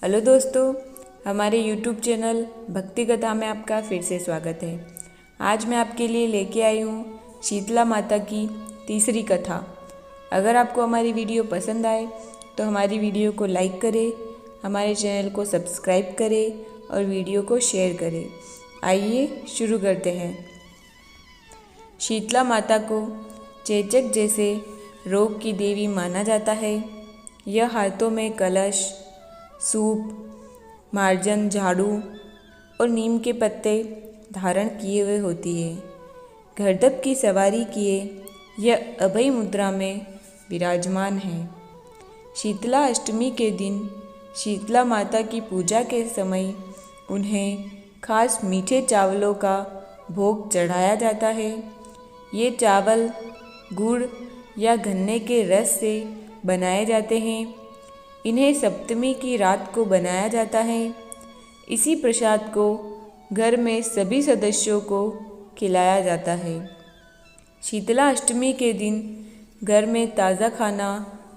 Hello दोस्तों, हमारे YouTube channel भक्ति कथा में आपका फिर से स्वागत है। आज मैं आपके लिए लेके आई हूँ शीतला माता की तीसरी कथा। अगर आपको हमारी वीडियो पसंद आए तो हमारी वीडियो को लाइक करें, हमारे चैनल को सब्सक्राइब करें और वीडियो को शेयर करें। आइए शुरू करते हैं। शीतला माता को चेचक जैसे रोग की देवी माना जाता है। यह हाथों में कलश, सूप, मार्जन, झाड़ू और नीम के पत्ते धारण किए हुए होती है। गर्दभ की सवारी किए यह अभय मुद्रा में विराजमान है। शीतला अष्टमी के दिन शीतला माता की पूजा के समय उन्हें खास मीठे चावलों का भोग चढ़ाया जाता है। ये चावल गुड़ या गन्ने के रस से बनाए जाते हैं। इन्हें सप्तमी की रात को बनाया जाता है। इसी प्रसाद को घर में सभी सदस्यों को खिलाया जाता है। शीतला अष्टमी के दिन घर में ताज़ा खाना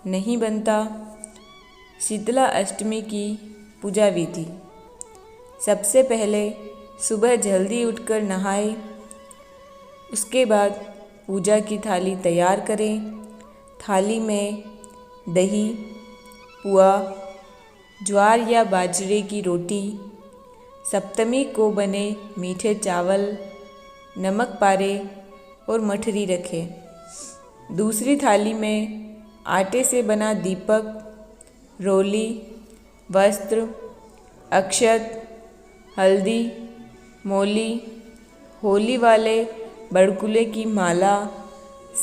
नहीं बनता। शीतला अष्टमी की पूजा विधि: सबसे पहले सुबह जल्दी उठकर नहाएं। उसके बाद पूजा की थाली तैयार करें। थाली में दही, पुआ, ज्वार या बाजरे की रोटी, सप्तमी को बने मीठे चावल, नमक पारे और मठरी रखें। दूसरी थाली में आटे से बना दीपक, रोली, वस्त्र, अक्षत, हल्दी, मौली, होली वाले बड़कुले की माला,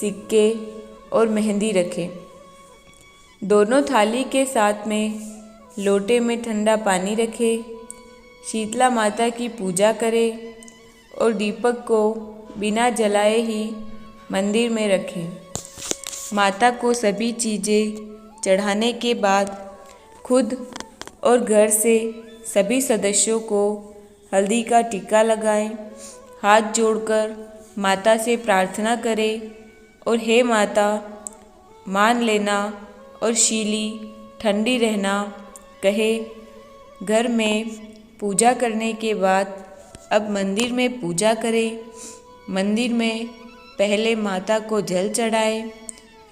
सिक्के और मेहंदी रखें। दोनों थाली के साथ में लोटे में ठंडा पानी रखें। शीतला माता की पूजा करें और दीपक को बिना जलाए ही मंदिर में रखें। माता को सभी चीज़ें चढ़ाने के बाद खुद और घर से सभी सदस्यों को हल्दी का टीका लगाएं। हाथ जोड़कर माता से प्रार्थना करें और हे माता, मान लेना और शीली ठंडी रहना कहे। घर में पूजा करने के बाद अब मंदिर में पूजा करें। मंदिर में पहले माता को जल चढ़ाएं,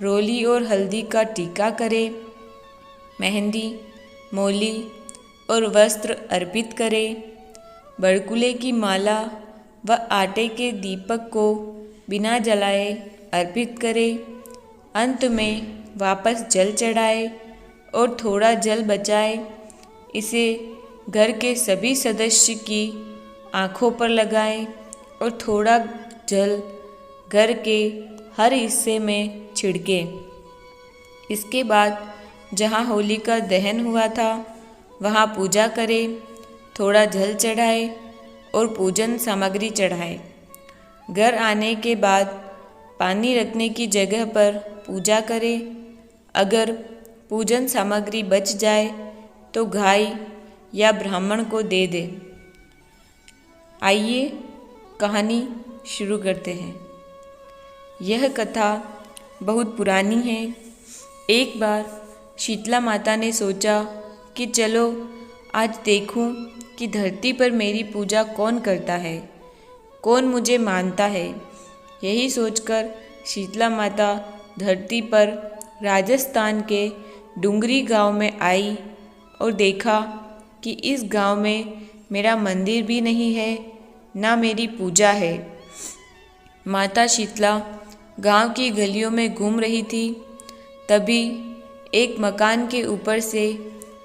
रोली और हल्दी का टीका करें, मेहंदी, मौली और वस्त्र अर्पित करें। बड़कुले की माला व आटे के दीपक को बिना जलाए अर्पित करें। अंत में वापस जल चढ़ाए और थोड़ा जल बचाए। इसे घर के सभी सदस्य की आँखों पर लगाएं और थोड़ा जल घर के हर हिस्से में छिड़कें। इसके बाद जहाँ होली का दहन हुआ था वहाँ पूजा करें। थोड़ा जल चढ़ाए और पूजन सामग्री चढ़ाए। घर आने के बाद पानी रखने की जगह पर पूजा करें। अगर पूजन सामग्री बच जाए तो गाय या ब्राह्मण को दे दे। आइए कहानी शुरू करते हैं। यह कथा बहुत पुरानी है। एक बार शीतला माता ने सोचा कि चलो आज देखूं कि धरती पर मेरी पूजा कौन करता है, कौन मुझे मानता है। यही सोचकर शीतला माता धरती पर राजस्थान के डुंगरी गांव में आई और देखा कि इस गांव में मेरा मंदिर भी नहीं है, ना मेरी पूजा है। माता शीतला गांव की गलियों में घूम रही थी। तभी एक मकान के ऊपर से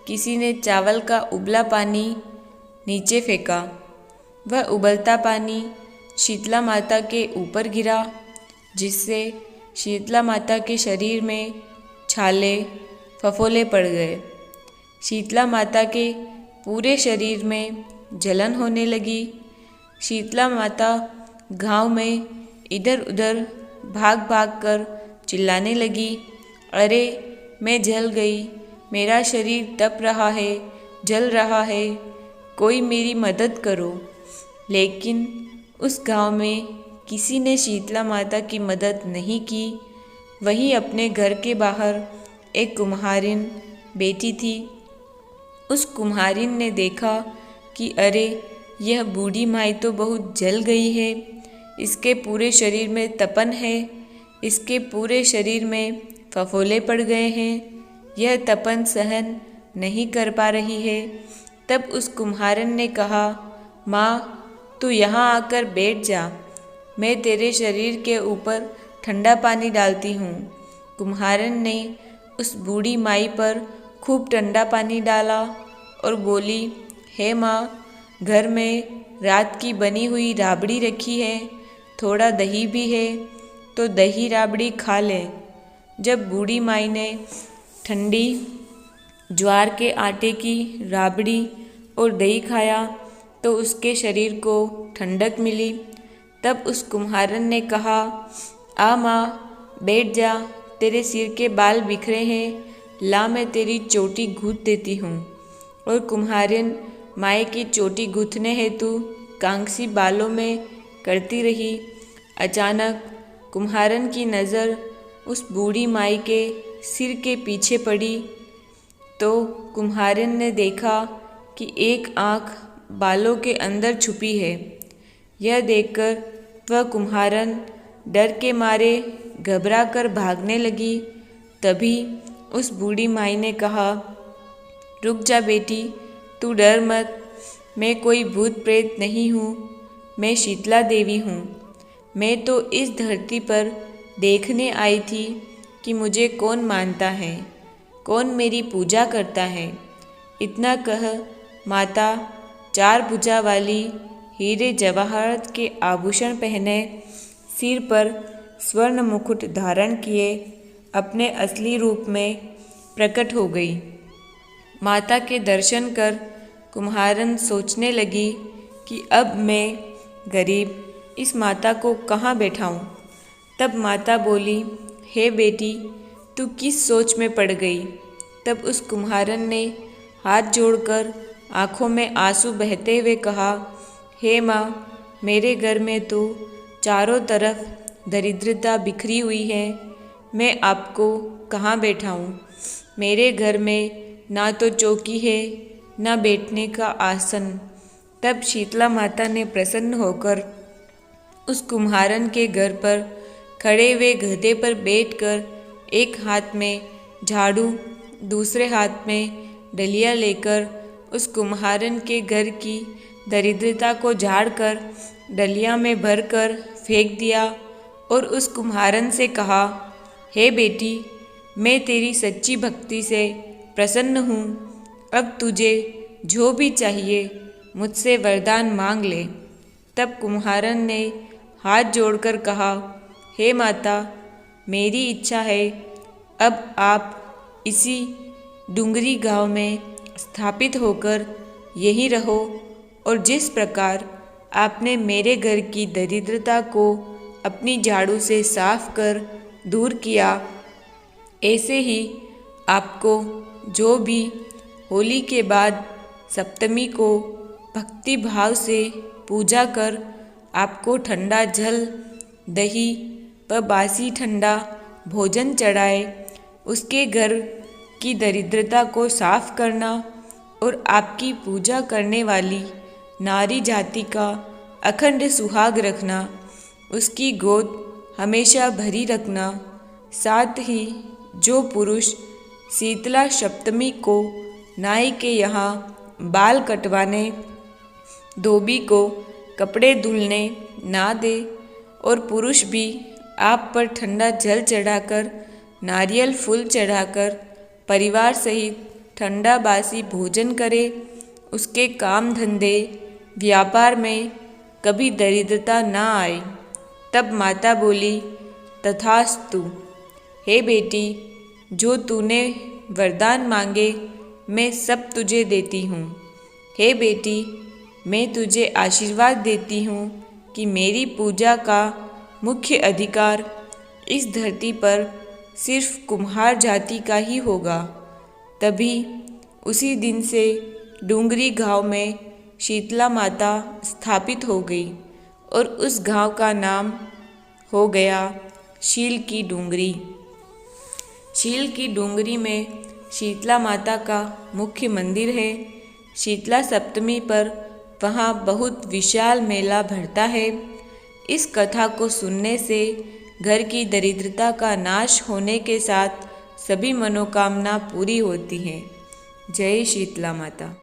किसी ने चावल का उबला पानी नीचे फेंका। वह उबलता पानी शीतला माता के ऊपर गिरा, जिससे शीतला माता के शरीर में छाले फफोले पड़ गए। शीतला माता के पूरे शरीर में जलन होने लगी। शीतला माता गांव में इधर उधर भाग भाग कर चिल्लाने लगी, अरे मैं जल गई, मेरा शरीर तप रहा है, जल रहा है, कोई मेरी मदद करो। लेकिन उस गांव में किसी ने शीतला माता की मदद नहीं की। वहीं अपने घर के बाहर एक कुम्हारिन बैठी थी। उस कुम्हारिन ने देखा कि अरे, यह बूढ़ी माई तो बहुत जल गई है। इसके पूरे शरीर में तपन है, इसके पूरे शरीर में फफोले पड़ गए हैं, यह तपन सहन नहीं कर पा रही है। तब उस कुम्हारन ने कहा, माँ, तू यहाँ आकर बैठ जा, मैं तेरे शरीर के ऊपर ठंडा पानी डालती हूँ। कुम्हारन ने उस बूढ़ी माई पर खूब ठंडा पानी डाला और बोली, हे माँ, घर में रात की बनी हुई राबड़ी रखी है, थोड़ा दही भी है, तो दही राबड़ी खा ले। जब बूढ़ी माई ने ठंडी ज्वार के आटे की राबड़ी और दही खाया तो उसके शरीर को ठंडक मिली। तब उस कुम्हारन ने कहा, आ माँ, बैठ जा, तेरे सिर के बाल बिखरे हैं, ला मैं तेरी चोटी गूँथ देती हूँ। और कुम्हारिन माई की चोटी गूँथने हेतु कांगसी बालों में करती रही। अचानक कुम्हारन की नज़र उस बूढ़ी माई के सिर के पीछे पड़ी तो कुम्हारिन ने देखा कि एक आँख बालों के अंदर छुपी है। यह देखकर वह कुम्हारन डर के मारे घबरा कर भागने लगी। तभी उस बूढ़ी माई ने कहा, रुक जा बेटी, तू डर मत, मैं कोई भूत प्रेत नहीं हूँ, मैं शीतला देवी हूँ। मैं तो इस धरती पर देखने आई थी कि मुझे कौन मानता है, कौन मेरी पूजा करता है। इतना कह माता चार भुजा वाली हीरे जवाहरात के आभूषण पहने, सिर पर स्वर्ण मुकुट धारण किए अपने असली रूप में प्रकट हो गई। माता के दर्शन कर कुम्हारन सोचने लगी कि अब मैं गरीब इस माता को कहाँ बैठाऊँ। तब माता बोली, हे बेटी, तू किस सोच में पड़ गई। तब उस कुम्हारन ने हाथ जोड़कर आँखों में आंसू बहते हुए कहा, हे माँ, मेरे घर में तो चारों तरफ दरिद्रता बिखरी हुई है, मैं आपको कहाँ बैठाऊँ। मेरे घर में ना तो चौकी है, ना बैठने का आसन। तब शीतला माता ने प्रसन्न होकर उस कुम्हारन के घर पर खड़े हुए गधे पर बैठकर एक हाथ में झाड़ू, दूसरे हाथ में डलिया लेकर उस कुम्हारन के घर की दरिद्रता को झाड़कर डलिया में भरकर फेंक दिया और उस कुम्हारन से कहा, हे बेटी, मैं तेरी सच्ची भक्ति से प्रसन्न हूँ। अब तुझे जो भी चाहिए मुझसे वरदान मांग ले। तब कुम्हारन ने हाथ जोड़कर कहा, हे माता, मेरी इच्छा है अब आप इसी डूंगरी गांव में स्थापित होकर यहीं रहो और जिस प्रकार आपने मेरे घर की दरिद्रता को अपनी झाड़ू से साफ कर दूर किया, ऐसे ही आपको जो भी होली के बाद सप्तमी को भक्ति भाव से पूजा कर आपको ठंडा जल, दही व बासी ठंडा भोजन चढ़ाए, उसके घर की दरिद्रता को साफ करना और आपकी पूजा करने वाली नारी जाति का अखंड सुहाग रखना, उसकी गोद हमेशा भरी रखना। साथ ही जो पुरुष शीतला सप्तमी को नाई के यहाँ बाल कटवाने, धोबी को कपड़े धुलने ना दे और पुरुष भी आप पर ठंडा जल चढ़ाकर, नारियल फूल चढ़ाकर परिवार सहित ठंडा बासी भोजन करे, उसके काम धंधे व्यापार में कभी दरिद्रता ना आए। तब माता बोली, तथास्तु। हे बेटी, जो तूने वरदान मांगे मैं सब तुझे देती हूँ। हे बेटी, मैं तुझे आशीर्वाद देती हूँ कि मेरी पूजा का मुख्य अधिकार इस धरती पर सिर्फ कुम्हार जाति का ही होगा। तभी उसी दिन से डूंगरी गांव में शीतला माता स्थापित हो गई और उस गांव का नाम हो गया शील की डूंगरी। शील की डूंगरी में शीतला माता का मुख्य मंदिर है। शीतला सप्तमी पर वहाँ बहुत विशाल मेला भरता है। इस कथा को सुनने से घर की दरिद्रता का नाश होने के साथ सभी मनोकामना पूरी होती हैं। जय शीतला माता।